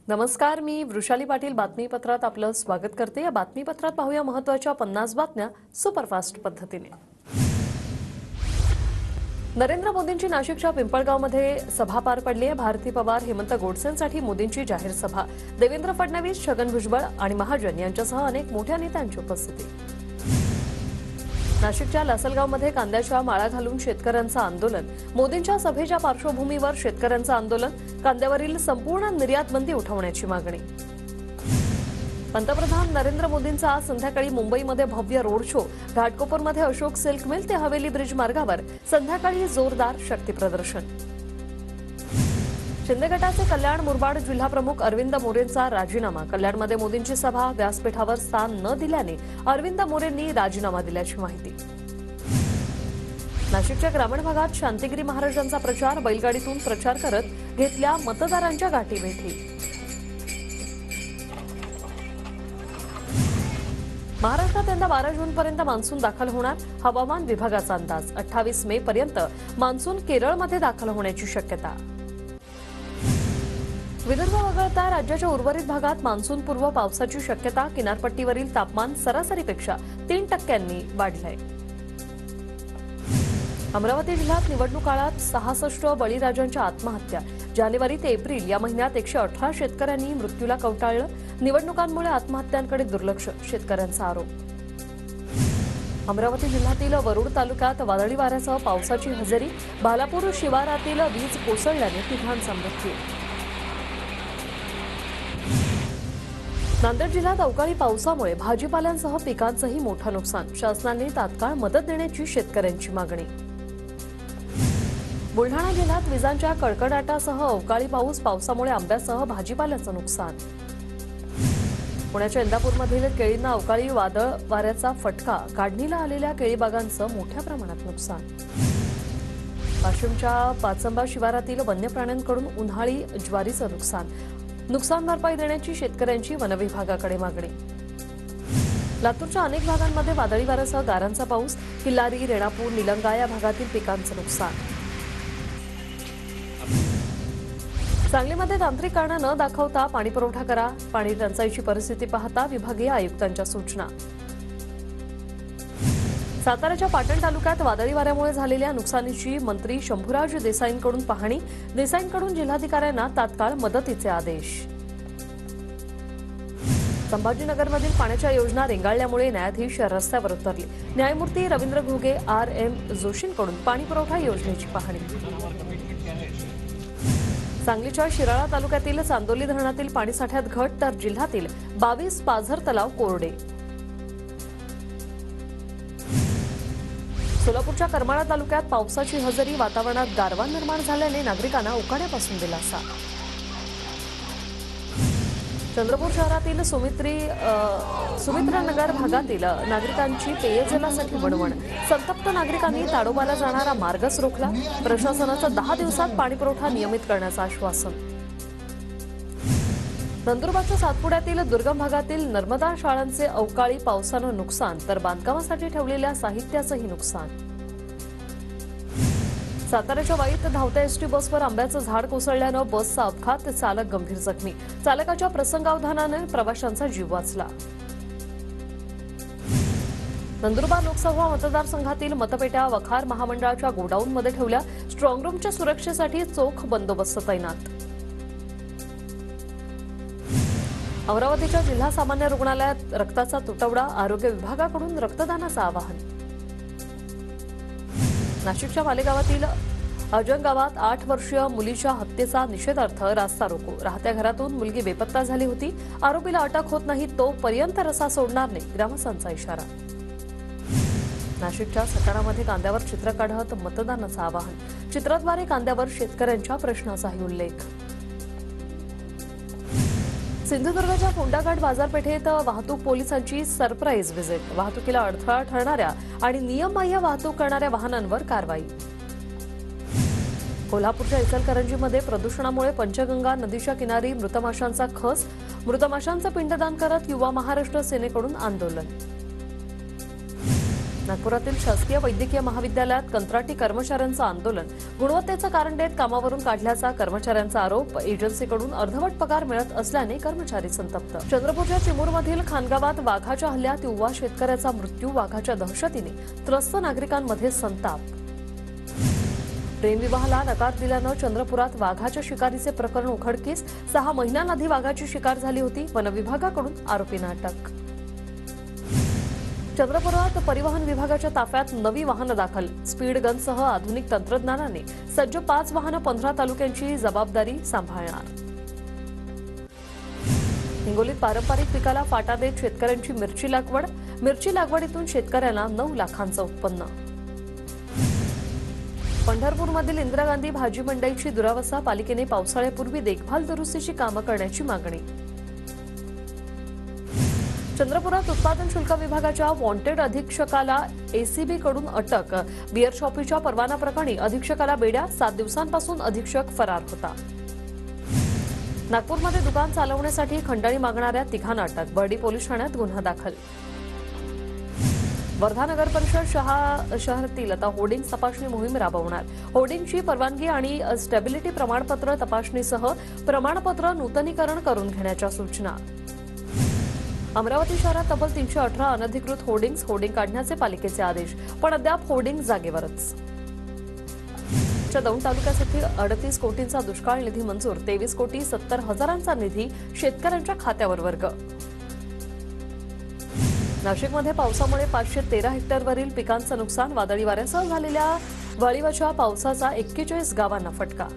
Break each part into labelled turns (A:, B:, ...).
A: नमस्कार, मी वृषाली पाटील बातमीपत्रात आपलं स्वागत करते। या बातमीपत्रात पाहूया महत्त्वाच्या 50 बातम्या सुपरफास्ट पद्धतीने। नरेंद्र मोदींची नाशिकच्या पिंपळगावमध्ये सभा पार पडली आहे। भारती पवार, हेमंत गोडसेंसाठी मोदींची जाहीर सभा। देवेंद्र फडणवीस, छगन भुजबळ आणि महाजन यांच्यासह अनेक मोठ्या नेत्यांची उपस्थिती। नाशिकच्या लासलगावमध्ये कांद्याच्या माळा घालून शेतकऱ्यांचं आंदोलन। मोदींच्या सभेच्या पार्श्वभूमीवर शेतकऱ्यांचं आंदोलन। कांद्यावरील संपूर्ण निर्यात बंदी उठवण्याची मागणी। पंतप्रधान नरेंद्र मोदींचा आज संध्याकाळी मुंबईमध्ये भव्य रोड शो। घाटकोपरमध्ये अशोक सिल्क मिल ते हवेली ब्रिज मार्गावर संध्याकाळी जोरदार शक्ती प्रदर्शन। शिंदे गटाचे कल्याण मुरबाड जिल्हाप्रमुख अरविंद मोरेंचा राजीनामा। कल्याणमध्ये मोदींची सभा, व्यासपीठावर स्थान न दिल्याने अरविंद मोरेंनी राजीनामा दिल्याची माहिती। नाशिकच्या ग्रामीण भागात शांतिगिरी महाराजांचा प्रचार। बैलगाडीतून प्रचार करत घेतल्या मतदारांच्या गाठीभेटी। महाराष्ट्रात यंदा 12 जूनपर्यंत मान्सून दाखल होणार। हवामान विभागाचा अंदाज 28 मे पर्यंत मान्सून केरळमध्ये दाखल होण्याची शक्यता। विदर्भ वगळता राज्याच्या उर्वरित भागात मान्सूनपूर्व पावसाची शक्यता। किनारपट्टीवरील तापमान सरासरीपेक्षा 3% वाढलंय। अमरावती जिल्ह्यात निवडणूक काळात 66 बळीराजांच्या आत्महत्या। जानेवारी ते एप्रिल या महिन्यात 118 शेतकऱ्यांनी मृत्यूला कवटाळलं। निवडणुकांमुळे आत्महत्यांकडे दुर्लक्ष, शेतकऱ्यांचा आरोप। अमरावती जिल्ह्यातील वरुड तालुक्यात वादळी वाऱ्यासह पावसाची हजेरी। भालापूर शिवारातील वीज कोसळल्याने 3 मृत्यू। नांदेड जिल्ह्यात अवकाळी पावसामुळे भाजीपाल्यांसह पिकांचंही मोठं नुकसान। शासनाने तात्काळ मदत देण्याची शेतकऱ्यांची मागणी। बुलढाणा जिल्ह्यात विजांच्या कडकडाटासह अवकाळी पावसामुळे आंब्यासह भाजीपाल्याचं नुकसान। पुण्याच्या इंदापूरमधील केळींना अवकाळी वादळ वाऱ्याचा फटका। काढणीला आलेल्या केळी बागांचं मोठ्या प्रमाणात नुकसान। वाशिमच्या पाचंबा शिवारातील वन्य प्राण्यांकडून उन्हाळी ज्वारीचं नुकसान। नुकसान भरपाई देण्याची शेतकऱ्यांची वनविभागाकडे मागणी। लातूरच्या अनेक भागांमध्ये वादळी वाऱ्यासह गारांचा पाऊस। किल्लारी, रेणापूर, निलंगा या भागातील पिकांचं नुकसान। सांगलीमध्ये तांत्रिक कारणं न दाखवता पाणीपुरवठा करा। पाणी टंचाईची परिस्थिती पाहता विभागीय आयुक्तांच्या सूचना। साताऱ्याच्या पाटण तालुक्यात वादळी वाऱ्यामुळे झालेल्या नुकसानीची मंत्री शंभूराज देसाईंकडून पाहणी। देसाईंकडून जिल्हाधिकाऱ्यांना तात्काळ मदतीचे आदेश। संभाजीनगरमधील पाण्याच्या योजना रेंगाळल्यामुळे न्यायाधीश रस्त्यावर उतरले। न्यायमूर्ती रवींद्र घुगे, RM जोशींकडून पाणीपुरवठा योजनेची पाहणी। सांगलीच्या शिराळा तालुक्यातील चांदोली धरणातील पाणीसाठ्यात घट, तर जिल्ह्यातील 22 पाझर तलाव कोरडे। सोलापूरच्या करमाळा तालुक्यात पावसाची हजेरी। वातावरणात गारवा निर्माण झाल्याने नागरिकांना उकाड्यापासून दिलासा। चंद्रपूर शहरातील सुमित्रनगर भागातील नागरिकांची पेयजलासाठी वणवण। संतप्त नागरिकांनी ताडोबाला जाणारा मार्गच रोखला। प्रशासनाचं 10 दिवसात पाणीपुरवठा नियमित करण्याचं आश्वासन। नंदुरबारच्या सातपुड्यातील दुर्गम भागातील नर्मदा शाळांचे अवकाळी पावसानं नुकसान, तर बांधकामासाठी ठेवलेल्या साहित्याचंही नुकसान। साताऱ्याच्या वाईत धावत्या एसटी बसवर आंब्याचं झाड कोसळल्यानं बसचा अपघात, चालक गंभीर जखमी। चालकाच्या प्रसंगावधानाने प्रवाशांचा जीव वाचला। नंदुरबार लोकसभा मतदारसंघातील मतपेट्या वखार महामंडळाच्या गोडाऊनमध्ये ठेवल्या। स्ट्रॉंगरूमच्या सुरक्षेसाठी चोख बंदोबस्त तैनात। अमरावतीच्या जिल्हा सामान्य रुग्णालयात रक्ताचा तुटवडा। आरोग्य विभागाकडून रक्तदानाचं आवाहन। नाशिकच्या मालेगावातील अजंग गावात 8 वर्षीय मुलीच्या हत्येचा निषेधार्थ रास्ता रोको। राहत्या घरातून मुलगी बेपत्ता झाली होती। आरोपीला अटक होत नाही तोपर्यंत रस्ता सोडणार नाही, ग्रामस्थांचा इशारा। नाशिकच्या सटाणामध्ये कांद्यावर चित्र काढत मतदानाचं आवाहन। चित्राद्वारे कांद्यावर शेतकऱ्यांच्या प्रश्नाचाही उल्लेख। सिंधुदुर्गच्या फोंडाघाट बाजारपेठेत वाहतूक पोलिसांची सरप्राईज व्हिजिट। वाहतुकीला अडथळा ठरणाऱ्या आणि नियमबाह्य वाहतूक करणाऱ्या वाहनांवर कारवाई। कोल्हापूरच्या इचलकरंजीमध्ये प्रदूषणामुळे पंचगंगा नदीच्या किनारी मृत माशांचा खच। मृत माशांचं पिंडदान करत युवा महाराष्ट्र सेनेकडून आंदोलन। नागपुरातील शासकीय वैद्यकीय महाविद्यालयात कंत्राटी कर्मचाऱ्यांचं आंदोलन. गुणवत्तेचं कारण देत कामावरून काढल्याचा कर्मचाऱ्यांचा आरोप. एजन्सीकडून अर्धवट पगार मिळत असल्याने कर्मचारी संतप्त. चंद्रपूरच्या चिमूरमधील खानगावात वाघाच्या हल्ल्यात युवा शेतकऱ्याचा मृत्यू. वाघाच्या दहशतीने त्रस्त नागरिकांमध्ये संताप. प्रेमविवाहाला नकार दिल्यानं चंद्रपुरात वाघाच्या शिकारीचे प्रकरण उघडकीस. 6 महिन्यांआधी वाघाची शिकार झाली होती. वनविभागाकडून आरोपींना अटक. चंद्रपुरात परिवहन विभागाच्या ताफ्यात नवी वाहनं दाखल. स्पीड गनसह आधुनिक तंत्रज्ञानाने सज्ज 5 वाहनं 15 तालुक्यांची जबाबदारी सांभाळणार. हिंगोलीत पारंपरिक पिकाला फाटा देत शेतकऱ्यांची मिरची लागवड. मिरची लागवडीतून शेतकऱ्यांना 9 लाखांचं उत्पन्न. पंढरपूरमधील इंदिरा गांधी भाजी मंडईची दुरावस्था. पालिकेने पावसाळ्यापूर्वी देखभाल दुरुस्तीची कामं करण्याची मागणी. चंद्रपुरात उत्पादन शुल्क विभागाच्या वॉन्टेड अधीक्षकाला एसीबी कडून अटक. बिअर शॉपीच्या परवाना प्रकरणी अधीक्षकाला बेड्या. 7 दिवसांपासून अधीक्षक फरार होता. नागपूरमध्ये दुकान चालवण्यासाठी खंडणी मागणाऱ्या 3घांना अटक. बर्डी पोलीस ठाण्यात गुन्हा दाखल. वर्धा नगर परिषद शहरातील आता होर्डिंग्स तपासणी मोहीम राबवणार. होर्डिंगची परवानगी आणि स्टॅबिलिटी प्रमाणपत्र तपासणीसह प्रमाणपत्र नूतनीकरण करून घेण्याच्या सूचना. अमरावती शहरात तब्बल 318 अनधिकृत होर्डिंग काढण्याचे पालिकेचे आदेश. पण अद्याप होर्डिंग जागेवरच. दौंड तालुक्यासाठी 38 कोटींचा दुष्काळ निधी मंजूर. 23,70,00,000चा निधी शेतकऱ्यांच्या खात्यावर वर्ग. नाशिकमध्ये पावसामुळे 513 हेक्टरवरील पिकांचं नुकसान. वादळी वाऱ्यासह झालेल्या वळीवाच्या पावसाचा 41 गावांना फटका.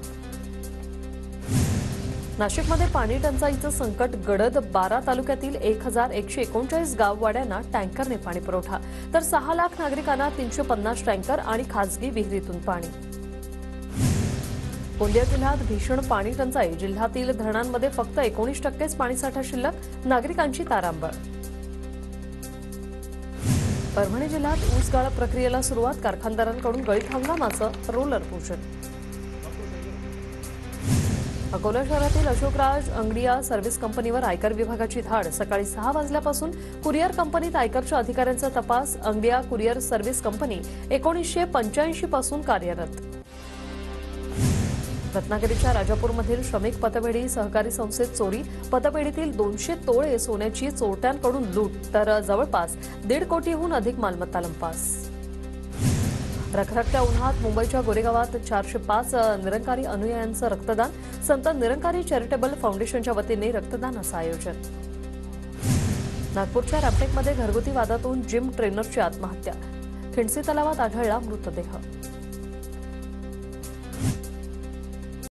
A: नाशिकमध्ये पाणी टंचाईचं संकट गडद. 12 तालुक्यातील 1139 गाववाड्यांना टँकरने पाणी पुरवठा. तर 6 लाख नागरिकांना 350 टँकर आणि खासगी विहिरीतून पाणी. गोंदिया जिल्ह्यात भीषण पाणी टंचाई. जिल्ह्यातील धरणांमध्ये फक्त 19%च पाणीसाठा शिल्लक. नागरिकांची तारांबळ. परभणी जिल्ह्यात ऊस गाळप प्रक्रियेला सुरुवात. कारखानदारांकडून गळीत हंगामाचं रोलर पूजन. अकोला शहरातील अशोकराज अंगडिया सर्व्हिस कंपनीवर आयकर विभागाची धाड. सकाळी 6 वाजल्यापासून कुरिअर कंपनीत आयकरच्या अधिकाऱ्यांचा तपास. अंगडिया कुरिअर सर्व्हिस कंपनी 1985 पासून कार्यरत. रत्नागिरीच्या राजापूरमधील श्रमिक पतपेढी सहकारी संस्थेत चोरी. पतपेढीतील 200 तोळे सोन्याची चोरट्यांकडून लूट. तर जवळपास 1.5 कोटीहून अधिक मालमत्ता लंपास. रखरखत्या उन्हात मुंबईच्या गोरेगावात 405 निरंकारी अनुयायांचं रक्तदान. संत निरंकारी चॅरिटेबल फाउंडेशनच्या वतीने रक्तदानाचं आयोजन. नागपूरच्या रॅमटेकमध्ये घरगुती वादातून जिम ट्रेनरची आत्महत्या. खिंडसी तलावात आढळला मृतदेह.